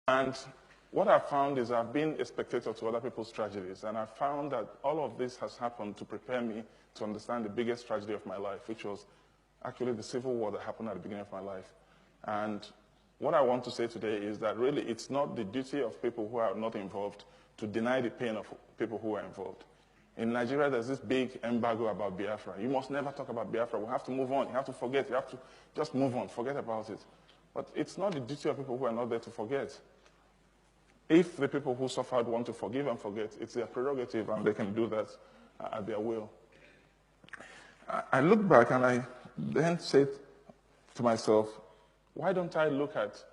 And what I found is I've been a spectator to other people's tragedies, and I found that all of this has happened to prepare me to understand the biggest tragedy of my life, which was actually the civil war that happened at the beginning of my life. And what I want to say today is that really it's not the duty of people who are not involved to deny the pain of people who are involved. In Nigeria, there's this big embargo about Biafra. You must never talk about Biafra. We have to move on. You have to forget. You have to just move on. Forget about it. But it's not the duty of people who are not there to forget. If the people who suffered want to forgive and forget, it's their prerogative, and they can do that at their will. I look back and I then said to myself, why don't I look at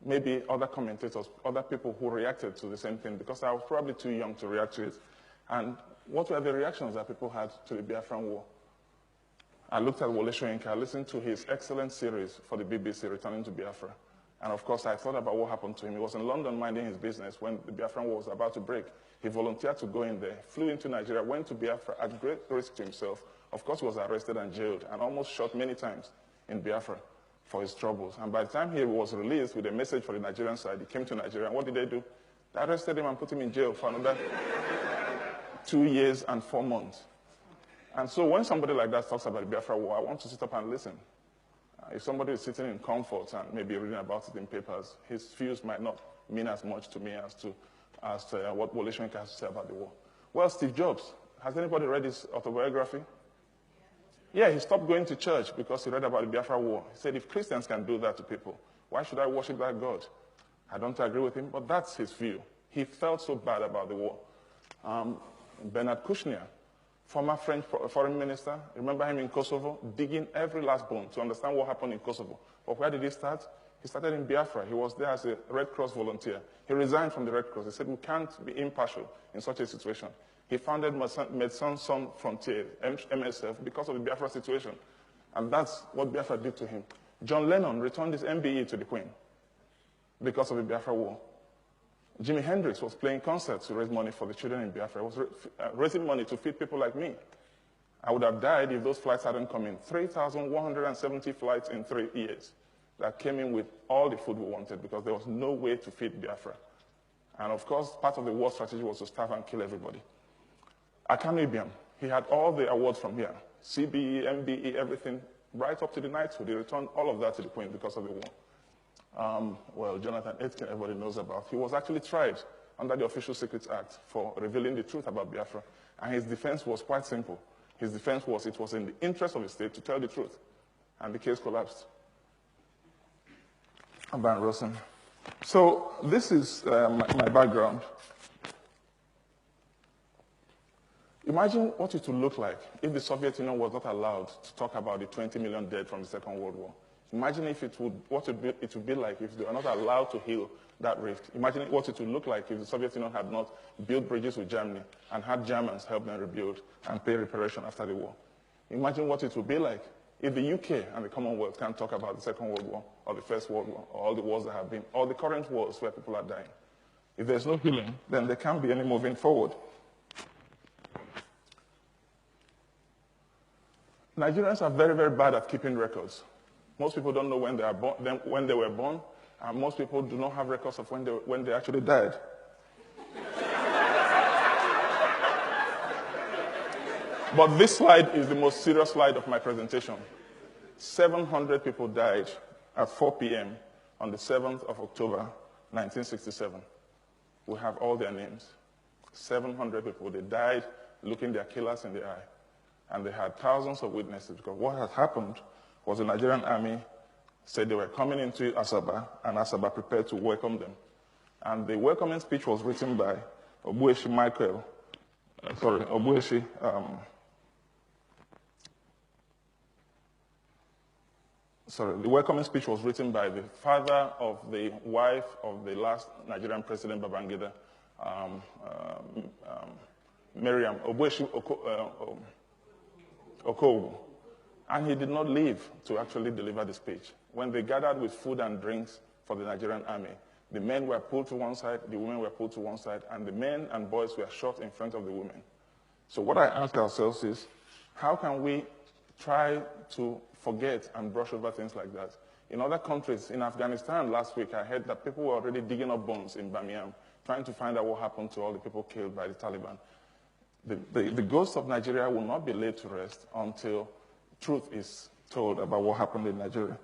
maybe other commentators, other people who reacted to the same thing, because I was probably too young to react to it. And what were the reactions that people had to the Biafran War? I looked at Wole Soyinka, I listened to his excellent series for the BBC, Returning to Biafra. And of course, I thought about what happened to him. He was in London minding his business when the Biafran War was about to break. He volunteered to go in there, flew into Nigeria, went to Biafra at great risk to himself. Of course, he was arrested and jailed and almost shot many times in Biafra for his troubles. And by the time he was released with a message for the Nigerian side, he came to Nigeria. And what did they do? They arrested him and put him in jail for another 2 years and 4 months. And so when somebody like that talks about the Biafra War, I want to sit up and listen. If somebody is sitting in comfort and maybe reading about it in papers, his views might not mean as much to me as to what Wole Soyinka has to say about the war. Well, Steve Jobs, has anybody read his autobiography? Yeah, he stopped going to church because he read about the Biafra War. He said, if Christians can do that to people, why should I worship that God? I don't agree with him, but that's his view. He felt so bad about the war. Bernard Kouchner, former French foreign minister, remember him in Kosovo, digging every last bone to understand what happened in Kosovo. But where did he start? He started in Biafra. He was there as a Red Cross volunteer. He resigned from the Red Cross. He said, we can't be impartial in such a situation. He founded Médecins Sans Frontières, MSF, because of the Biafra situation. And that's what Biafra did to him. John Lennon returned his MBE to the Queen because of the Biafra War. Jimi Hendrix was playing concerts to raise money for the children in Biafra. He was raising money to feed people like me. I would have died if those flights hadn't come in. 3,170 flights in 3 years that came in with all the food we wanted because there was no way to feed Biafra. And of course, part of the war strategy was to starve and kill everybody. Akanu Ibiam, he had all the awards from here. CBE, MBE, everything, right up to the knighthood. He returned all of that to the Queen because of the war. Well, Jonathan Aitken, everybody knows about. He was actually tried under the Official Secrets Act for revealing the truth about Biafra. And his defense was quite simple. His defense was it was in the interest of the state to tell the truth. And the case collapsed. Van Rosen. So this is my background. Imagine what it would look like if the Soviet Union was not allowed to talk about the 20 million dead from the Second World War. Imagine what it would be like if they were not allowed to heal that rift. Imagine what it would look like if the Soviet Union had not built bridges with Germany and had Germans help them rebuild and pay reparation after the war. Imagine what it would be like if the UK and the Commonwealth can't talk about the Second World War or the First World War or all the wars that have been, or the current wars where people are dying. If there's no healing, then there can't be any moving forward. Nigerians are very, very bad at keeping records. Most people don't know when they were born, and most people do not have records of when they actually died. But this slide is the most serious slide of my presentation. 700 people died at 4 p.m. on the 7th of October, 1967. We have all their names. 700 people, they died looking their killers in the eye. And they had thousands of witnesses, because what had happened was the Nigerian army said they were coming into Asaba, and Asaba prepared to welcome them. And the welcoming speech was written by Obueshi Michael, Obueshi, the welcoming speech was written by the father of the wife of the last Nigerian president, Babangida, Miriam, Obueshi Okowu. And he did not leave to actually deliver the speech. When they gathered with food and drinks for the Nigerian army, the men were pulled to one side, the women were pulled to one side, and the men and boys were shot in front of the women. So what I ask ourselves is, how can we try to forget and brush over things like that In other countries, in Afghanistan last week, I heard that people were already digging up bones in Bamiyan, trying to find out what happened to all the people killed by the Taliban. The ghost of Nigeria will not be laid to rest until truth is told about what happened in Nigeria.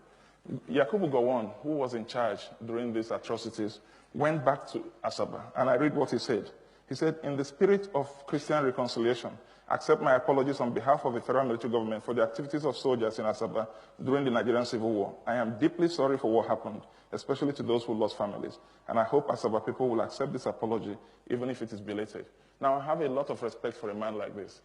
Yakubu Gowon, who was in charge during these atrocities, went back to Asaba, and I read what he said. He said, in the spirit of Christian reconciliation, accept my apologies on behalf of the federal military government for the activities of soldiers in Asaba during the Nigerian Civil War. I am deeply sorry for what happened, especially to those who lost families, and I hope Asaba people will accept this apology, even if it is belated. Now, I have a lot of respect for a man like this,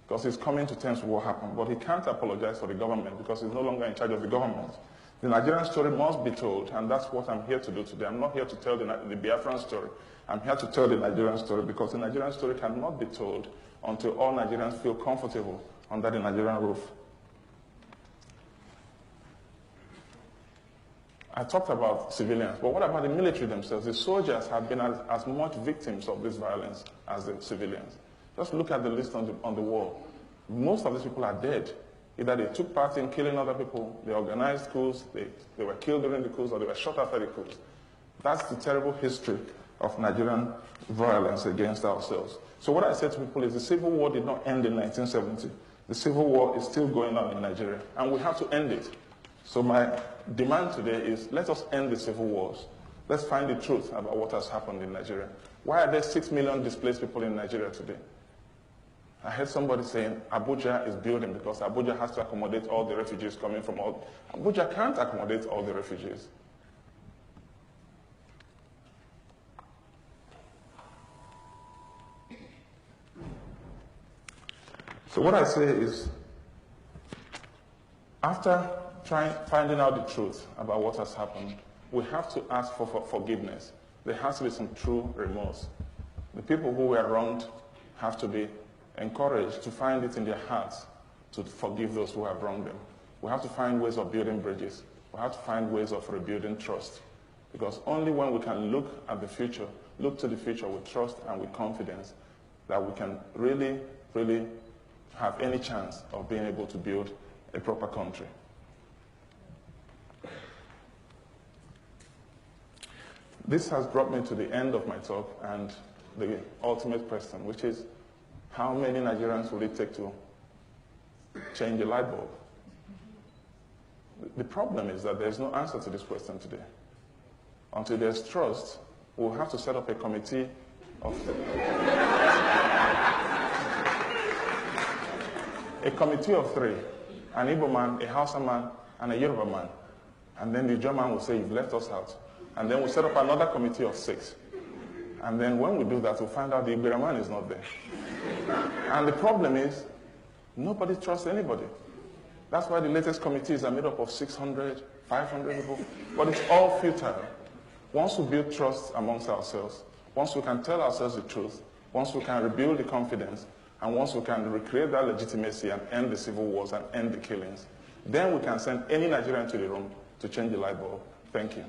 because he's coming to terms with what happened, but he can't apologize for the government because he's no longer in charge of the government. The Nigerian story must be told, and that's what I'm here to do today. I'm not here to tell the Biafran story. I'm here to tell the Nigerian story because the Nigerian story cannot be told until all Nigerians feel comfortable under the Nigerian roof. I talked about civilians, but what about the military themselves? The soldiers have been as much victims of this violence as the civilians. Just look at the list on the wall. Most of these people are dead. Either they took part in killing other people, they organized coups, they were killed during the coups, or they were shot after the coups. That's the terrible history of Nigerian violence against ourselves. So what I say to people is the Civil War did not end in 1970. The Civil War is still going on in Nigeria, and we have to end it. So my demand today is let us end the civil wars. Let's find the truth about what has happened in Nigeria. Why are there 6 million displaced people in Nigeria today? I heard somebody saying Abuja is building because Abuja has to accommodate all the refugees coming from all. Abuja can't accommodate all the refugees. So what I say is, after finding out the truth about what has happened, we have to ask for forgiveness. There has to be some true remorse. The people who were wronged have to be encouraged to find it in their hearts to forgive those who have wronged them. We have to find ways of building bridges. We have to find ways of rebuilding trust. Because only when we can look at the future, look to the future with trust and with confidence, that we can really, really have any chance of being able to build a proper country. This has brought me to the end of my talk and the ultimate question, which is, how many Nigerians will it take to change a light bulb? The problem is that there's no answer to this question today. Until there's trust, we'll have to set up a committee of three, an Igbo man, a Hausa man, and a Yoruba man. And then the German will say, you've left us out. And then we'll set up another committee of 6. And then when we do that, we'll find out the Igbo man is not there. And the problem is, nobody trusts anybody. That's why the latest committees are made up of 600, 500 people. But it's all futile. Once we build trust amongst ourselves, once we can tell ourselves the truth, once we can rebuild the confidence, and once we can recreate that legitimacy and end the civil wars and end the killings, then we can send any Nigerian to the room to change the light bulb. Thank you.